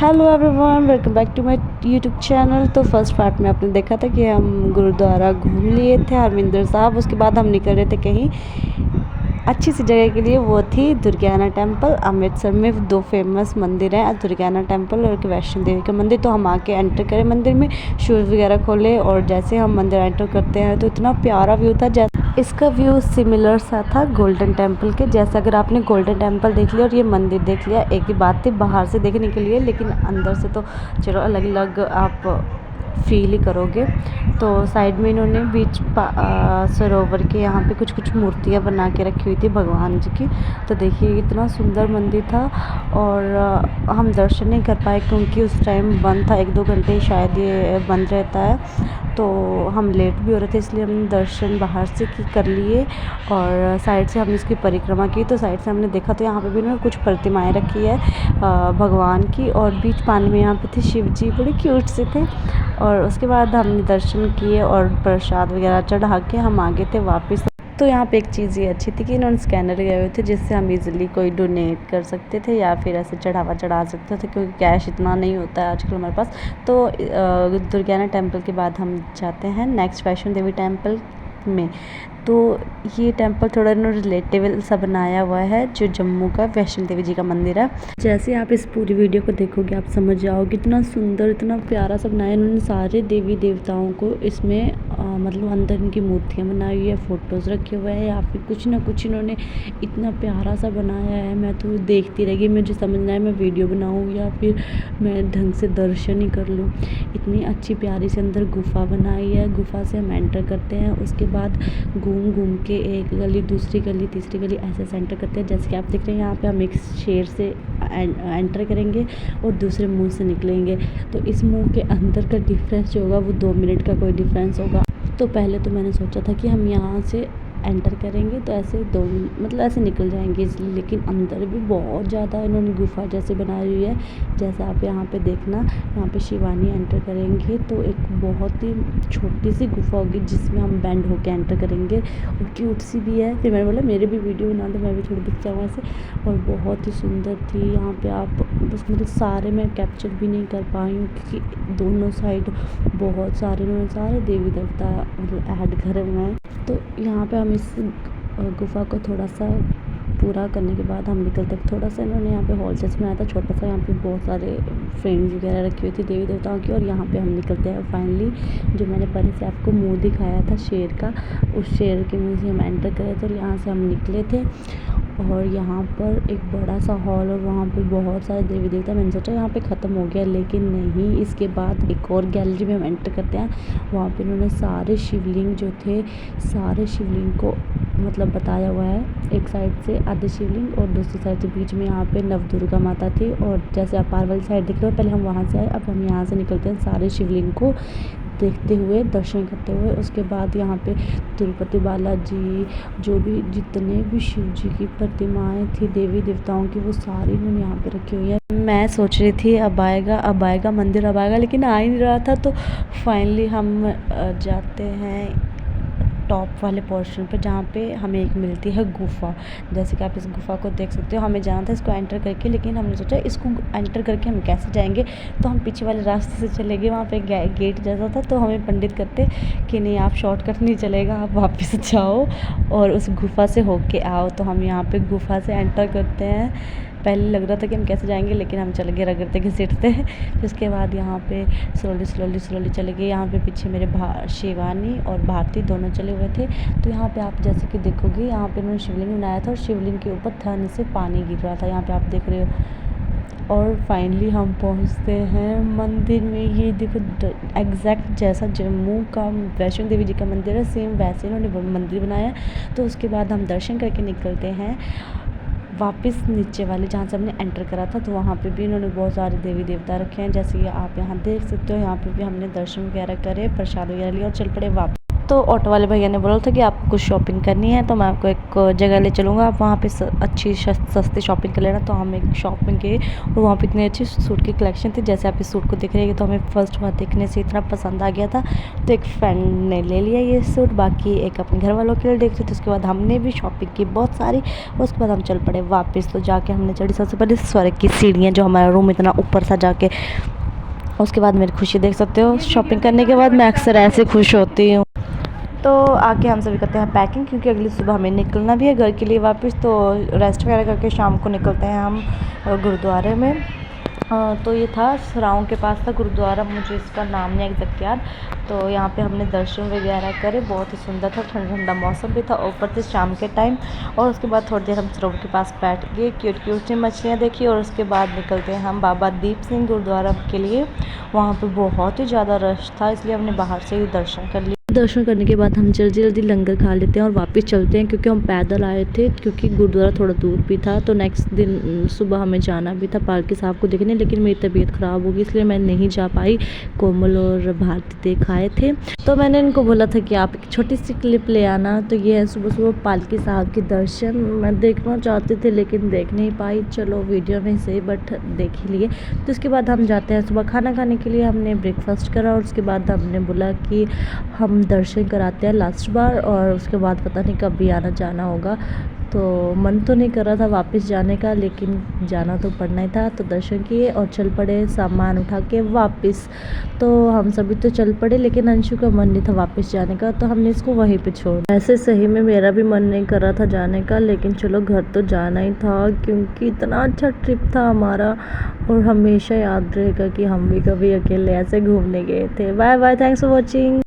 Hello everyone, welcome back to my YouTube channel. तो first part में आपने देखा था कि हम गुरुद्वारा घूम लिए थे हरमिंदर साहब। उसके बाद हम निकल रहे थे कहीं अच्छी सी जगह के लिए। वो थी दुर्गियाना टेम्पल। अमृतसर में दो फेमस मंदिर हैं, दुर्गियाना टेम्पल और वैष्णो देवी का मंदिर। तो हम आके एंटर करें मंदिर में, शूज़ वगैरह खोले और जैसे हम मंदिर एंटर करते हैं तो इतना प्यारा व्यू था। जैसे इसका व्यू सिमिलर सा था गोल्डन टेम्पल के जैसे। अगर आपने गोल्डन टेम्पल देख लिया और ये मंदिर देख लिया, एक ही बात थी बाहर से देखने के लिए, लेकिन अंदर से तो चलो अलग अलग आप फील ही करोगे। तो साइड में इन्होंने बीच सरोवर के यहाँ पे कुछ कुछ मूर्तियाँ बना के रखी हुई थी भगवान जी की। तो देखिए इतना सुंदर मंदिर था। और हम दर्शन नहीं कर पाए क्योंकि उस टाइम बंद था, 1-2 घंटे शायद ये बंद रहता है। तो हम लेट भी हो रहे थे, इसलिए हमने दर्शन बाहर से कर लिए और साइड से हमने इसकी परिक्रमा की। तो साइड से हमने देखा तो यहाँ पे भी इन्होंने कुछ प्रतिमाएं रखी है भगवान की, और बीच पानी में यहाँ पे थे शिव जी, बड़े क्यूट से थे। और उसके बाद हमने दर्शन किए और प्रसाद वगैरह चढ़ा के हम आगे थे वापस। तो यहाँ पे एक चीज़ ये अच्छी थी कि इन्होंने स्कैनर लगाए हुए थे जिससे हम इजीली कोई डोनेट कर सकते थे या फिर ऐसे चढ़ावा चढ़ा सकते थे, क्योंकि कैश इतना नहीं होता है आजकल हमारे पास। तो दुर्गियाना टेम्पल के बाद हम जाते हैं नेक्स्ट वैष्णो देवी टेम्पल में। तो ये टेम्पल थोड़ा इन्होंने रिलेटेबल सा बनाया हुआ है, जो जम्मू का वैष्णो देवी जी का मंदिर है। जैसे आप इस पूरी वीडियो को देखोगे आप समझ जाओगे कितना सुंदर, इतना प्यारा सा बनाया इन्होंने। सारे देवी देवताओं को इसमें मतलब अंदर इनकी मूर्तियाँ बनाई हुई है, फ़ोटोज़ रखे हुए हैं या फिर कुछ ना कुछ इन्होंने इतना प्यारा सा बनाया है। मैं तो देखती रह गई, मुझे समझना है मैं वीडियो बनाऊँ या फिर मैं ढंग से दर्शन ही कर लूँ। इतनी अच्छी प्यारी से अंदर गुफ़ा बनाई है। गुफ़ा से हम एंटर करते हैं, उसके बाद घूम घूम के एक गली, दूसरी गली, तीसरी गली ऐसे एंटर करते हैं। जैसे कि आप देख रहे हैं यहाँ पे हम एक शेर से एंटर करेंगे और दूसरे मुंह से निकलेंगे। तो इस मुंह के अंदर का डिफरेंस जो होगा वो 2 मिनट का कोई डिफरेंस होगा। तो पहले तो मैंने सोचा था कि हम यहाँ से एंटर करेंगे तो ऐसे 2 मिनट मतलब ऐसे निकल जाएंगे इसलिए, लेकिन अंदर भी बहुत ज़्यादा इन्होंने गुफा जैसे बनाई हुई है। जैसे आप यहाँ पे देखना, यहाँ पे शिवानी एंटर करेंगे तो एक बहुत ही छोटी सी गुफा होगी जिसमें हम बैंड होके एंटर करेंगे और क्यूट सी भी है। फिर मैंने बोला मेरे भी वीडियो बना दो, मैं भी थोड़ी दिख जाऊँ ऐसे। और बहुत ही सुंदर थी। यहाँ पे आप बस मतलब सारे मैं कैप्चर भी नहीं कर पाई हूँ क्योंकि दोनों साइड बहुत सारे इन्होंने सारे देवी देवता मतलब ऐड करे हुए हैं। तो यहाँ पे हम इस गुफ़ा को थोड़ा सा पूरा करने के बाद हम निकलते हैं। थोड़ा सा इन्होंने यहाँ पे हॉल जैसे बनाया था छोटा सा, यहाँ पे बहुत सारे फ्रेम्स वगैरह रखी हुई थी देवी देवताओं की। और यहाँ पे हम निकलते हैं फाइनली, जो मैंने पहले से आपको मुंह दिखाया था शेर का, उस शेर के मुंह से हम एंटर करे तो यहाँ से हम निकले थे। और यहाँ पर एक बड़ा सा हॉल और वहाँ पे बहुत सारे देवी देवता। मैंने सोचा यहाँ पे ख़त्म हो गया, लेकिन नहीं, इसके बाद एक और गैलरी में हम एंटर करते हैं। वहाँ पे इन्होंने सारे शिवलिंग जो थे, सारे शिवलिंग को मतलब बताया हुआ है। एक साइड से आधे शिवलिंग और दूसरी साइड से बीच में यहाँ पे नवदुर्गा माता थी। और जैसे आप पार वाली साइड दिख रहे हो, पहले हम वहाँ से आए, अब हम यहाँ से निकलते हैं सारे शिवलिंग को देखते हुए, दर्शन करते हुए। उसके बाद यहाँ पे तिरुपति बालाजी, जो भी जितने भी शिव जी की प्रतिमाएं थी देवी देवताओं की, वो सारी इन्होंने यहाँ पे रखी हुई है। मैं सोच रही थी अब आएगा मंदिर, अब आएगा, लेकिन आ ही नहीं रहा था। तो फाइनली हम जाते हैं टॉप वाले पोर्शन पर जहाँ पे हमें एक मिलती है गुफ़ा। जैसे कि आप इस गुफ़ा को देख सकते हो, हमें जाना था इसको एंटर करके, लेकिन हमने सोचा इसको एंटर करके हम कैसे जाएंगे। तो हम पीछे वाले रास्ते से चले गए। वहाँ पे गेट जैसा था, तो हमें पंडित कहते कि नहीं आप शॉर्टकट नहीं चलेगा, आप वापस जाओ और उस गुफ़ा से होके आओ। तो हम यहाँ पे गुफ़ा से एंटर करते हैं। पहले लग रहा था कि हम कैसे जाएंगे, लेकिन हम चले गए रगड़ते घसीटते। उसके बाद यहाँ पे स्लोली चले गए। यहाँ पे पीछे मेरे शिवानी और भारती दोनों चले हुए थे। तो यहाँ पे आप जैसे कि देखोगे, यहाँ पे उन्होंने शिवलिंग बनाया था और शिवलिंग के ऊपर धन से पानी गिर रहा था, यहाँ पे आप देख रहे हो। और फाइनली हम पहुँचते हैं मंदिर में। ये देखो एग्जैक्ट जैसा जम्मू का वैष्णो देवी जी का मंदिर है, सेम वैसे इन्होंने मंदिर बनाया है। तो उसके बाद हम दर्शन करके निकलते हैं वापस नीचे वाले जहाँ से हमने एंटर करा था। तो वहाँ पे भी इन्होंने बहुत सारे देवी देवता रखे हैं, जैसे कि आप यहाँ देख सकते हो। यहाँ पे भी हमने दर्शन वगैरह करे, प्रसाद वगैरह लिया और चल पड़े वापस। तो ऑटो वाले भैया ने बोला था कि आपको कुछ शॉपिंग करनी है तो मैं आपको एक जगह ले चलूँगा, आप वहाँ पे अच्छी सस्ती शॉपिंग कर लेना। तो हम एक शॉप में गए और वहाँ पे इतनी अच्छी सूट की कलेक्शन थी। जैसे आप इस सूट को देख रहे हैं तो हमें फर्स्ट बार देखने से इतना पसंद आ गया था, तो एक फ्रेंड ने ले लिया ये सूट, बाकी एक अपने घर वालों के लिए देख रहे थे। उसके बाद हमने भी शॉपिंग की बहुत सारी, उसके बाद हम चल पड़े वापस। तो जाके हमने चढ़ी सबसे पहले स्वर्ग की सीढ़ियाँ, जो हमारा रूम इतना ऊपर था जाके। उसके बाद मेरी खुशी देख सकते हो, शॉपिंग करने के बाद मैं अक्सर ऐसे खुश होती हूँ। तो आके हम सभी करते हैं पैकिंग, क्योंकि अगली सुबह हमें निकलना भी है घर के लिए वापस। तो रेस्ट वगैरह करके शाम को निकलते हैं हम गुरुद्वारे में। तो ये था सराओं के पास था गुरुद्वारा, मुझे इसका नाम नहीं एग्जैक्ट याद। तो यहाँ पे हमने दर्शन वगैरह करे, बहुत ही सुंदर था, ठंडा ठंडा मौसम भी था, ऊपर से शाम के टाइम। और उसके बाद थोड़ी देर हम सरोवर के पास बैठ गए, क्यूट क्यूट सी मछलियाँ देखी। और उसके बाद निकलते हैं हम बाबा दीप सिंह गुरुद्वारा के लिए। वहाँ पे बहुत ही ज़्यादा रश था, इसलिए हमने बाहर से ही दर्शन कर लिए। दर्शन करने के बाद हम जल्दी जल्दी लंगर खा लेते हैं और वापस चलते हैं, क्योंकि हम पैदल आए थे, क्योंकि गुरुद्वारा थोड़ा दूर भी था। तो नेक्स्ट दिन सुबह हमें जाना भी था पालकी साहब को देखने, लेकिन मेरी तबीयत ख़राब हो गई इसलिए मैं नहीं जा पाई। कोमल और भारती देख आए थे, तो मैंने इनको बोला था कि आप एक छोटी सी क्लिप ले आना। तो ये है सुबह सुबह पालकी साहब के दर्शन, मैं देखना चाहती थी लेकिन देख नहीं पाई। चलो वीडियो में से बट देख ही लिए। तो उसके बाद हम जाते हैं सुबह खाना खाने के लिए। हमने ब्रेकफास्ट करा और उसके बाद हमने बोला कि हम दर्शन कराते हैं लास्ट बार, और उसके बाद पता नहीं कब भी आना जाना होगा। तो मन तो नहीं कर रहा था वापस जाने का, लेकिन जाना तो पड़ना ही था। तो दर्शन किए और चल पड़े सामान उठा के वापस। तो हम सभी तो चल पड़े, लेकिन अंशु का मन नहीं था वापस जाने का, तो हमने इसको वहीं पे छोड़ा। ऐसे सही में मेरा भी मन नहीं कर रहा था जाने का, लेकिन चलो घर तो जाना ही था, क्योंकि इतना अच्छा ट्रिप था हमारा। और हमेशा याद रहेगा कि हम भी कभी अकेले ऐसे घूमने गए थे। Bye bye, thanks for watching.